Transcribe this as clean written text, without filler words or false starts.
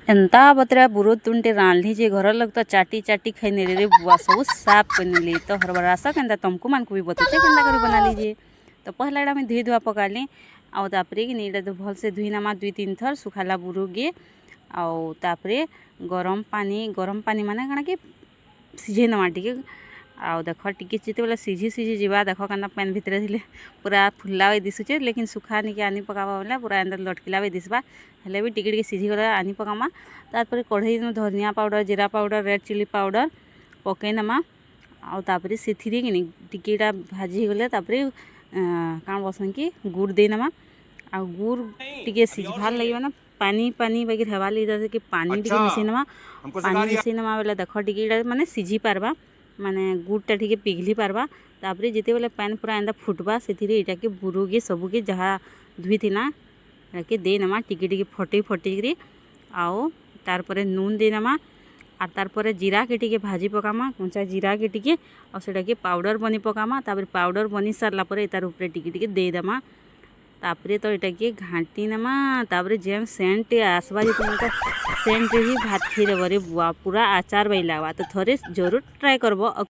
एंता बतरा बुरो तुंटे रांधली जे घर लग तो चाटी चाटी खाई ने रे बुआ सब साफ कर ली तो हरबरा सा केंदा तुमको मान को भी बतुचे केंदा करी बना लीजिए। तो पहला एडा में धुई धुआ पकाली आउ तापरे कि एडा तो भल से धुई नमा 2-3 थर सुखाला बुरु गे आउ तापरे गरम पानी माने कणा कि सिझे नमा टिके आउ देख टिके जिते बेला सिझी जीवा देख काना पैन भितर थिले पूरा फुल्ला वे दिसुचे लेकिन सुखा निके आनी पकावा बेला पूरा अंदर लटकिला वे दिसबा हेले भी टिके टिके सिझी गला आनी पकामा तारपरे कढ़ई में धनिया पाउडर जीरा पाउडर रेड चिली पाउडर पकई नमा आउ तापरे सेथिरे कि टिकेटा भाजी गले तापरे काण बसन कि गुड़ दे नमा आ गुड़ टिके सिझवार लगे ना पानी पानी बगैर हवा ली जैसे कि पानी टिके मिसई नमा पानी मिसई नमा बेला देख टिके माने सिझी पारबा माने गुड़टा टिके पिघली पारबा तापरे जिते बेले पैन पूरा एंदा फुटबा सेथिरे एटा के बुरुगे सबुगे जहाँ धुई थिना के दे नमा टिके टिके फटे फटेकरी आओ तारपरे नून दे नमा आर तारपरे जीरा के टिके भाजी पकामा कंचा जीरा के टिके और सेटा के पाउडर बनी पकामा तापर पाउडर बनी सारला परे तार ऊपर टिके टिके दे दमा तापरे तो एटा के घाटी नमा तापरे जेम सेंट आसबा जे तुमका सेंट ही भात खीरे बरे बुआ पूरा आचार बैलावा तो थोड़े जरूर ट्राई करबो।